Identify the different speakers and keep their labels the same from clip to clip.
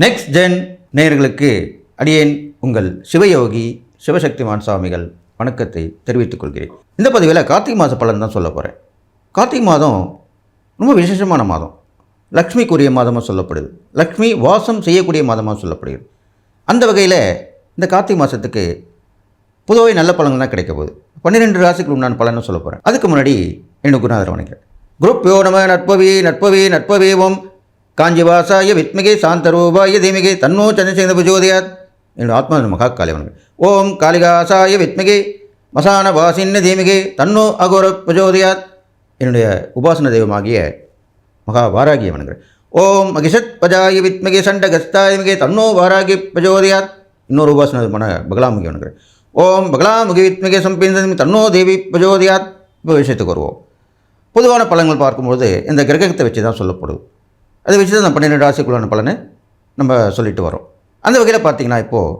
Speaker 1: Next gen நேயர்களுக்கு அடியேன் உங்கள் சிவயோகி சிவசக்திமான் சுவாமிகள் வணக்கத்தை தெரிவித்துக் கொள்கிறேன். இந்த பதிவில் கார்த்திகை மாத பலன் தான் சொல்ல போகிறேன். கார்த்திகை மாதம் ரொம்ப விசேஷமான மாதம். லக்ஷ்மிக்குரிய மாதமாக சொல்லப்படுது. லக்ஷ்மி வாசம் செய்யக்கூடிய மாதமாக சொல்லப்படுகிறது. அந்த வகையில் இந்த கார்த்திகை மாதத்துக்கு பொதுவாக நல்ல பலன்கள் தான் கிடைக்க போகுது. 12 ராசிக்கு உண்டான பலன்னு சொல்ல போகிறேன். அதுக்கு முன்னாடி எனக்கு குருநாதர் வணங்குறேன். குருப்யோ நம நற்பவி காஞ்சிவாசாய வித்மிகே சாந்தரூபாய தீமிகே தன்னோ சந்திரசேகர பிரச்சோதயாத். என்னுடைய ஆத்மா மகா காளி வணங்குறேன். ஓம் காளிகாசாய வித்மிகே மசான வாசின்ன தீமிகே தன்னோ அகோர பிரச்சோதயாத். என்னுடைய உபாசன தெய்வமாகிய மகா வாராகியை வணங்குறேன். ஓம் மகிஷத் பஜாய வித்மிகே சண்டகஸ்தாயமிகே தன்னோ வாராகி பிரச்சோதயாத். இன்னொரு உபாசனமான பகலாமுகி வணங்குறேன். ஓம் பகலாமுகி வித்மிகே சம்பிந்தமி தன்னோ தேவி பிரச்சோதயாத். இப்போ விஷயத்துக்கு வருவோம். பொதுவான பலன்கள் பார்க்கும்போது இந்த கிரகத்தை வச்சு தான் சொல்லப்படுது. அதை வச்சு தான் 12 ராசிக்குள்ளான பலனை நம்ம சொல்லிட்டு வரோம். அந்த வகையில் பார்த்திங்கன்னா இப்போது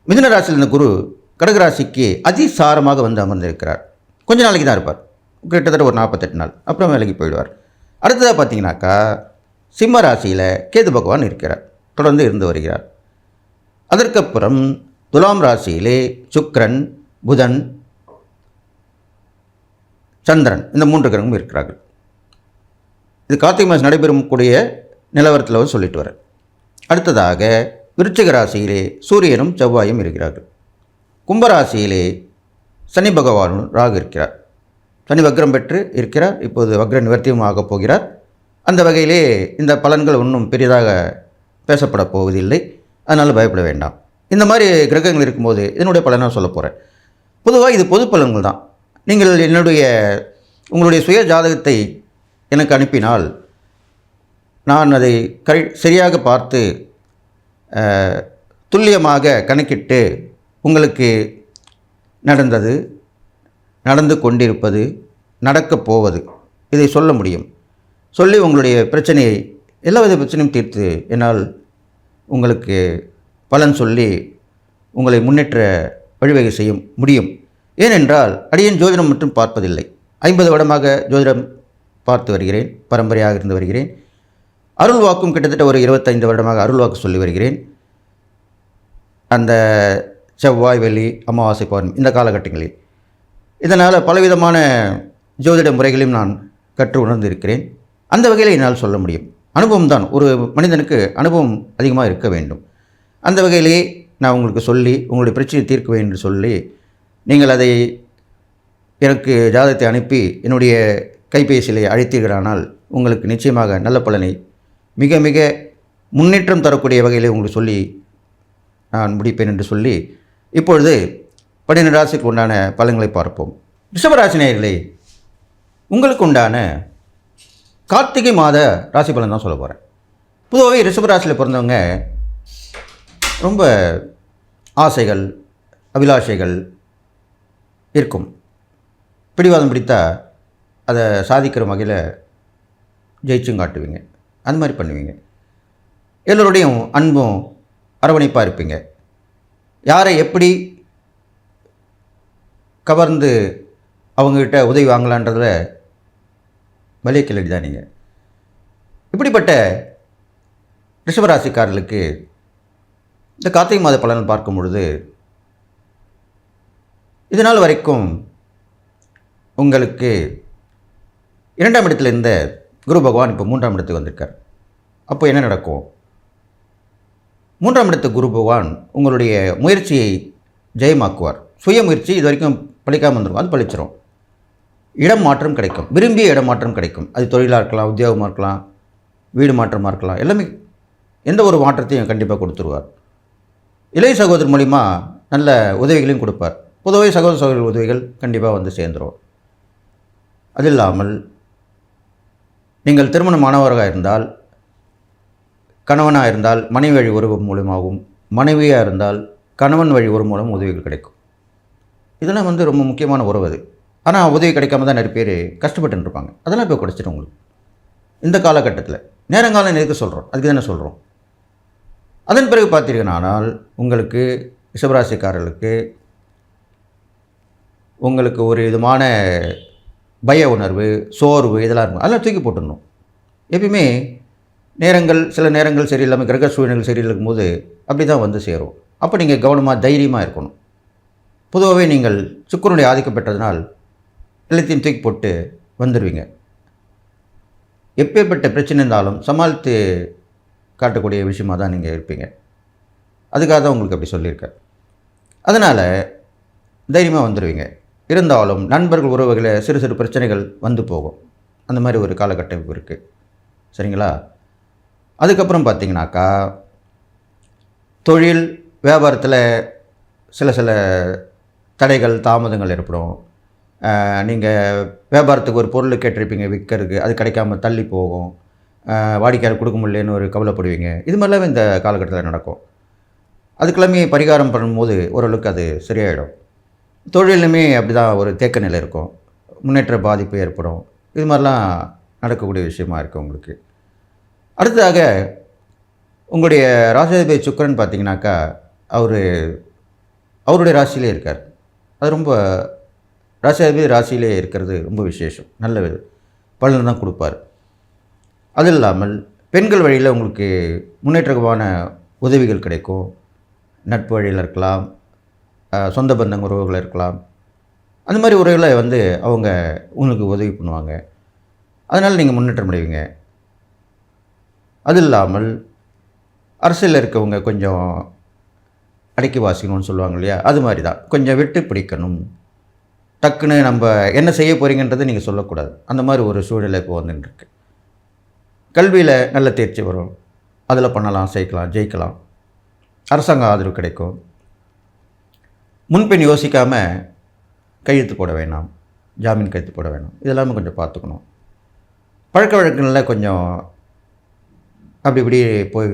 Speaker 1: மிதுன ராசியில் இருந்த குரு கடகராசிக்கு அதிசாரமாக வந்து அமர்ந்திருக்கிறார். கொஞ்ச நாளைக்கு தான் இருப்பார், கிட்டத்தட்ட ஒரு 48 நாள், அப்புறம் வேலைக்கு போயிடுவார். அடுத்ததாக பார்த்திங்கனாக்கா சிம்ம ராசியில் கேது பகவான் இருக்கிறார், தொடர்ந்து இருந்து வருகிறார். அதற்கப்புறம் துலாம் ராசியிலே சுக்கிரன், புதன், சந்திரன் இந்த 3 கிரகமும் இருக்கிறார்கள். இது கார்த்திகை மாதம் நடைபெறக்கூடிய நிலவரத்தில் சொல்லிட்டு வரேன். அடுத்ததாக விருச்சிக ராசியிலே சூரியனும் செவ்வாயும் இருக்கிறார்கள். கும்பராசியிலே சனி பகவானும் ராகு இருக்கிறார். சனி வக்ரம் பெற்று இருக்கிறார், இப்போது வக்ர நிவர்த்தியும் ஆகப் போகிறார். அந்த வகையிலே இந்த பலன்கள் ஒன்றும் பெரிதாக பேசப்பட போவதில்லை, அதனால் பயப்பட வேண்டாம். இந்த மாதிரி கிரகங்கள் இருக்கும்போது இதனுடைய பலனாக சொல்ல போகிறேன். பொதுவாக இது பொது பலன்கள் தான். நீங்கள் உங்களுடைய சுய ஜாதகத்தை எனக்கு அனுப்பினால் நான் அதை சரியாக பார்த்து துல்லியமாக கணக்கிட்டு உங்களுக்கு நடந்தது, நடந்து கொண்டிருப்பது, நடக்கப் போவது இதை சொல்ல முடியும். சொல்லி உங்களுடைய பிரச்சனையை, எல்லா வித பிரச்சனையும் தீர்த்து என்னால் உங்களுக்கு பலன் சொல்லி உங்களை முன்னேற்ற வழிவகை செய்ய முடியும். ஏனென்றால் அடியேன் ஜோதிடம் மட்டும் பார்ப்பதில்லை. 50 வருடமாக ஜோதிடம் பார்த்து வருகிறேன், பரம்பரையாக இருந்து வருகிறேன். அருள் வாக்கும் கிட்டத்தட்ட ஒரு 25 வருடமாக அருள் வாக்கு சொல்லி வருகிறேன். அந்த செவ்வாய், வெள்ளி, அமாவாசை, பௌர்ணமி இந்த காலகட்டங்களில் இதனால் பலவிதமான ஜோதிட முறைகளையும் நான் கற்று உணர்ந்திருக்கிறேன். அந்த வகையில் என்னால் சொல்ல முடியும். அனுபவம் தான், ஒரு மனிதனுக்கு அனுபவம் அதிகமாக இருக்க வேண்டும். அந்த வகையிலே நான் உங்களுக்கு சொல்லி உங்களுடைய பிரச்சனையை தீர்க்க வேண்டும் என்று சொல்லி நீங்கள் அதை எனக்கு ஜாதகத்தை அனுப்பி என்னுடைய கைபேசியிலே அழைத்தீர்களானால் உங்களுக்கு நிச்சயமாக நல்ல பலனை மிக மிக முன்னேற்றம் தரக்கூடிய வகையில் உங்களுக்கு சொல்லி நான் முடிப்பேன் என்று சொல்லி இப்பொழுது 12 ராசிக்கு உண்டான பலன்களை பார்ப்போம். ரிஷபராசி நேயர்களே, உங்களுக்கு உண்டான கார்த்திகை மாத ராசி பலன் தான் சொல்ல போகிறேன். பொதுவாகவே ரிஷபராசியில் பிறந்தவங்க ரொம்ப ஆசைகள், அபிலாஷைகள் இருக்கும். பிடிவாதம் பிடித்தா அதை சாதிக்கிற வகையில் ஜெயிச்சும் காட்டுவீங்க. அந்த மாதிரி பண்ணுவீங்க. எல்லோருடையும் அன்பும் அரவணைப்பாக இருப்பீங்க. யாரை எப்படி கவர்ந்து அவங்கக்கிட்ட உதவி வாங்கலான்றதில் வலிய கிளடி தான் நீங்கள். இப்படிப்பட்ட ரிஷபராசிக்காரர்களுக்கு இந்த கார்த்திகை மாத பலன் பார்க்கும் பொழுது இதனால் வரைக்கும் உங்களுக்கு 2ஆம் இடத்தில் இருந்த குரு பகவான் இப்போ 3ஆம் இடத்துக்கு வந்திருக்கார். அப்போ என்ன நடக்கும்? 3ஆம் இடத்து குரு பகவான் உங்களுடைய முயற்சியை ஜெயமாக்குவார். சுய முயற்சி இது வரைக்கும் பழிக்காமல் வந்துடும், அது பழிச்சிடும். இடம் மாற்றம் கிடைக்கும், விரும்பிய இடம் மாற்றம் கிடைக்கும். அது தொழிலாக இருக்கலாம், உத்தியோகமாக இருக்கலாம், வீடு மாற்றமாக இருக்கலாம், எல்லாமே எந்த ஒரு மாற்றத்தையும் கண்டிப்பாக கொடுத்துருவார். இளைய சகோதரர் மூலிமா நல்ல உதவிகளையும் கொடுப்பார். பொதுவாக சகோதர உதவிகள் கண்டிப்பாக வந்து சேர்ந்துடும். அது இல்லாமல் நீங்கள் திருமணமானவராக இருந்தால், கணவனாக இருந்தால் மனைவி வழி உறவு மூலமாகவும், மனைவியாக இருந்தால் கணவன் வழி உறவு மூலம் உதவிகள் கிடைக்கும். இதெல்லாம் வந்து ரொம்ப முக்கியமான உறவு. அது ஆனால் உதவி கிடைக்காம தான் நிறைய பேர் கஷ்டப்பட்டு இருப்பாங்க. அதெல்லாம் இப்போ கிடைச்சிடும் உங்களுக்கு. இந்த காலகட்டத்தில் நேரங்காலம் எதுக்கு சொல்கிறோம், அதுக்கு தானே சொல்கிறோம். அதன் பிறகு பார்த்தீங்கன்னால் உங்களுக்கு ரிஷபராசிக்காரர்களுக்கு உங்களுக்கு ஒரு விதமான பய உணர்வு, சோர்வு இதெல்லாம் இருக்கும். அதெல்லாம் தூக்கி போட்டுடணும். எப்பயுமே சில நேரங்கள் சரியில்லாமல் கிரக சூழ்நிலைகள் சரியில்லாக்கும் போது அப்படி தான் வந்து சேரும். அப்போ நீங்கள் கவனமாக தைரியமாக இருக்கணும். பொதுவாகவே நீங்கள் சுக்கிரனுடைய ஆதிக்கம் பெற்றதுனால் எல்லாத்தையும் தூக்கி போட்டு வந்துடுவீங்க. எப்பேற்பட்ட பிரச்சனை இருந்தாலும் சமாளித்து காட்டக்கூடிய விஷயமாக தான் நீங்கள் இருப்பீங்க. அதுக்காக தான் உங்களுக்கு அப்படி சொல்லியிருக்கேன். அதனால் தைரியமாக வந்துடுவீங்க. இருந்தாலும் நண்பர்கள் உறவுகளை சிறு சிறு பிரச்சனைகள் வந்து போகும். அந்த மாதிரி ஒரு காலகட்டம் இருக்குது. சரிங்களா? அதுக்கப்புறம் பார்த்தீங்கன்னாக்கா, தொழில் வியாபாரத்தில் சில சில தடைகள் தாமதங்கள் ஏற்படும். நீங்கள் வியாபாரத்துக்கு ஒரு பொருள் கேட்டிருப்பீங்க விற்கிறதுக்கு, அது கிடைக்காம தள்ளி போகும். வாடிக்கையாளர் கொடுக்க முடியலன்னு ஒரு கவலைப்படுவீங்க. இது மாதிரிலாம் இந்த காலகட்டத்தில் நடக்கும். அதுக்கெல்லாமே பரிகாரம் பண்ணும்போது ஓரளவுக்கு அது சரியாயிடும். தொழிலுமே அப்படி தான் ஒரு தேக்க நிலை இருக்கும். முன்னேற்ற பாதிப்பு ஏற்படும். இது மாதிரிலாம் நடக்கக்கூடிய விஷயமா இருக்குது உங்களுக்கு. அடுத்ததாக உங்களுடைய ராசாதிபதி சுக்கிரன் பார்த்தீங்கன்னாக்கா, அவருடைய ராசியிலே இருக்கார். அது ரொம்ப ராசாதிபதி ராசியிலே இருக்கிறது ரொம்ப விசேஷம். நல்ல பலன் தான் கொடுப்பார். அது இல்லாமல் பெண்கள் வழியில் உங்களுக்கு முன்னேற்றமான உதவிகள் கிடைக்கும். நட்பு வழியில் இருக்கலாம், சொந்த பந்தங்க உறவுகள் இருக்கலாம். அந்த மாதிரி உறவுகளை வந்து அவங்க உங்களுக்கு உதவி பண்ணுவாங்க. அதனால் நீங்கள் முன்னேற்றம் அடைவீங்க. அது இல்லாமல் அரசியலில் இருக்கவங்க கொஞ்சம் அடக்கி வாசிக்கணும்னு சொல்லுவாங்க இல்லையா? அது மாதிரி தான். கொஞ்சம் விட்டு பிடிக்கணும். டக்குன்னு நம்ம என்ன செய்ய போகிறீங்கன்றதை நீங்கள் சொல்லக்கூடாது. அந்த மாதிரி ஒரு சூழ்நிலை இப்போ வந்துட்டுருக்கு. கல்வியில் நல்ல தேர்ச்சி வரும். அதில் பண்ணலாம், ஜெயிக்கலாம். அரசாங்க ஆதரவு கிடைக்கும். முன்பின் யோசிக்காமல் கையெழுத்து போட வேணாம், ஜாமீன் கையெழுத்து போட வேணாம். இதெல்லாமே கொஞ்சம் பார்த்துக்கணும். பழக்க வழக்கங்களில் கொஞ்சம் அப்படி இப்படி போய்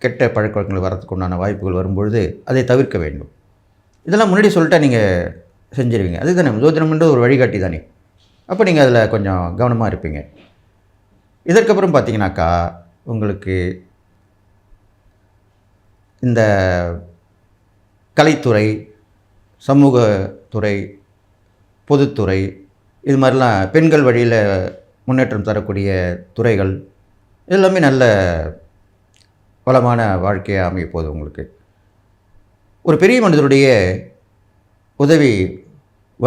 Speaker 1: கெட்ட பழக்க வழக்கங்கள் வரதுக்கு உண்டான வாய்ப்புகள் வரும்பொழுது அதை தவிர்க்க வேண்டும். இதெல்லாம் முன்னாடி சொல்லிட்டா நீங்கள் செஞ்சிருவீங்க. அதுதானே ஜோதிடம்ன்றது ஒரு வழிகாட்டி தானே. அப்போ நீங்கள் அதில் கொஞ்சம் கவனமாக இருப்பீங்க. இதற்கப்புறம் பார்த்தீங்கன்னாக்கா, உங்களுக்கு இந்த கலைத்துறை, சமூகத்துறை, பொதுத்துறை, இது மாதிரிலாம் பெண்கள் வழியில் முன்னேற்றம் தரக்கூடிய துறைகள் எல்லாமே நல்ல வளமான வாழ்க்கையாக அமைய போகுது உங்களுக்கு. ஒரு பெரிய மனிதருடைய உதவி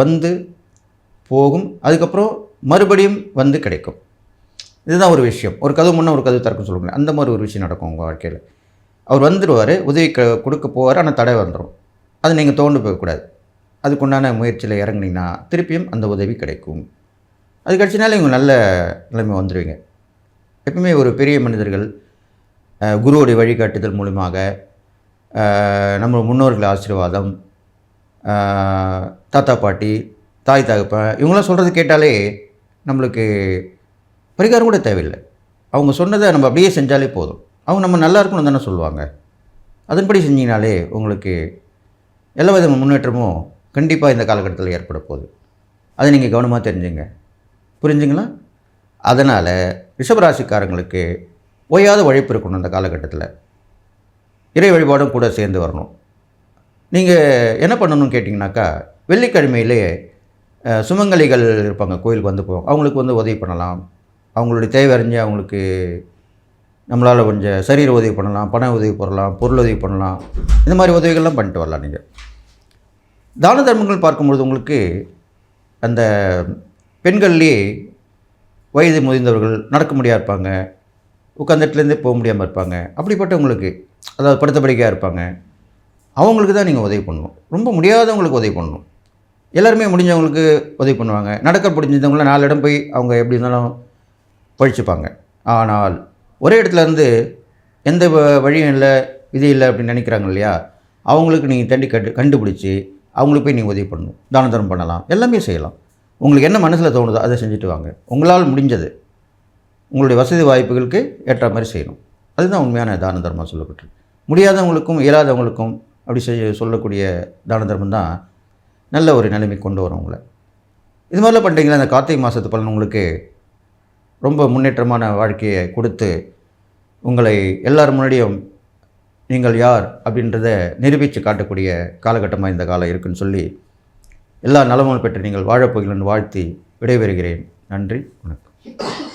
Speaker 1: வந்து போகும். அதுக்கப்புறம் மறுபடியும் வந்து கிடைக்கும். இதுதான் ஒரு விஷயம். ஒரு கதவு முன்னே ஒரு கதவு திறக்கும்னு சொல்லுவாங்க. அந்த மாதிரி ஒரு விஷயம் நடக்கும் உங்கள் வாழ்க்கையில். அவர் வந்துடுவார், உதவி கொடுக்க போவார். ஆனால் தடை வந்துடும். அது நீங்கள் தோண்டு போகக்கூடாது. அதுக்குண்டான முயற்சியில் இறங்குனீங்கன்னா திருப்பியும் அந்த உதவி கிடைக்கும். அது கிடச்சினாலே இவங்க நல்ல நிலைமை வந்துடுவீங்க. எப்பவுமே ஒரு பெரிய மனிதர்கள் குருவுடைய வழிகாட்டுதல் மூலமாக, நம்ம முன்னோர்கள் ஆசீர்வாதம், தாத்தா பாட்டி, தாய் தகப்பன் இவங்களாம் சொல்கிறது கேட்டாலே நம்மளுக்கு பரிகாரம் கூட தேவையில்லை. அவங்க சொன்னதை நம்ம அப்படியே செஞ்சாலே போதும். அவங்க நம்ம நல்லா இருக்கணும் தானே சொல்லுவாங்க. அதன்படி செஞ்சிங்கனாலே உங்களுக்கு எல்லா வித முன்னேற்றமும் கண்டிப்பாக இந்த காலகட்டத்தில் ஏற்பட போகுது. அதை நீங்கள் கவனமாக தெரிஞ்சுங்க. புரிஞ்சுங்களா? அதனால் ரிஷபராசிக்காரங்களுக்கு ஓயாத உழைப்பு இருக்கணும். அந்த காலகட்டத்தில் இறை வழிபாடும் கூட சேர்ந்து வரணும். நீங்கள் என்ன பண்ணணும்னு கேட்டிங்கனாக்கா, வெள்ளிக்கிழமையிலே சுமங்கலிகள் இருப்பாங்க, கோயிலுக்கு வந்து போவாங்க. அவங்களுக்கு வந்து உதவி பண்ணலாம். அவங்களுடைய தேவை அறிஞ்சு அவங்களுக்கு நம்மளால் கொஞ்சம் சரீர உதவி பண்ணலாம், பண உதவி பண்ணலாம், பொருள் உதவி பண்ணலாம். இந்த மாதிரி உதவிகள்லாம் பண்ணிட்டு வரலாம். நீங்கள் தான தர்மங்கள் பார்க்கும்பொழுது உங்களுக்கு அந்த பெண்கள்லேயே வயது முதிர்ந்தவர்கள் நடக்க முடியாது இருப்பாங்க, உட்காந்த இடத்துலேருந்தே போக முடியாமல் இருப்பாங்க. அப்படிப்பட்டவங்களுக்கு, அதாவது படுத்த படுக்கையாக இருப்பாங்க, அவங்களுக்கு தான் நீங்கள் உதவி பண்ணணும். ரொம்ப முடியாதவங்களுக்கு உதவி பண்ணணும். எல்லாருமே முடிஞ்சவங்களுக்கு உதவி பண்ணுவாங்க. நடக்க முடிஞ்சவங்கள 4 இடம் போய் அவங்க எப்படி இருந்தாலும் பழிச்சுப்பாங்க. ஆனால் ஒரே இடத்துல இருந்து எந்த வழியும் இல்லை, விதி இல்லை அப்படின்னு நினைக்கிறாங்க இல்லையா? அவங்களுக்கு நீங்கள் கண்டுபிடிச்சி அவங்களுக்கு போய் நீங்கள் உதவி பண்ணணும். தான தர்மம் பண்ணலாம், எல்லாமே செய்யலாம். உங்களுக்கு என்ன மனசில் தோணுதோ அதை செஞ்சுட்டு வாங்க. உங்களால் முடிஞ்சது, உங்களுடைய வசதி வாய்ப்புகளுக்கு ஏற்ற மாதிரி செய்யணும். அதுதான் உண்மையான தான தர்மம் சொல்லப்பட்டிருக்கு. முடியாதவங்களுக்கும் இயலாதவங்களுக்கும் அப்படி சொல்லக்கூடிய தான தர்மம் தான் நல்ல ஒரு நிலைமை கொண்டு வரும் உங்களை. இது மாதிரிலாம் பண்ணிட்டீங்களா, அந்த கார்த்திகை மாதத்து பலன் உங்களுக்கு ரொம்ப முன்னேற்றமான வாழ்க்கையை கொடுத்து உங்களை எல்லார் முன்னாடியும் நீங்கள் யார் அப்படின்றத நிரூபித்து காட்டக்கூடிய காலகட்டமாக இந்த காலம் இருக்குன்னு சொல்லி, எல்லா நலமும் பெற்று நீங்கள் வாழப்போகிறீர்கள் வாழ்த்தி விடைபெறுகிறேன். நன்றி, வணக்கம்.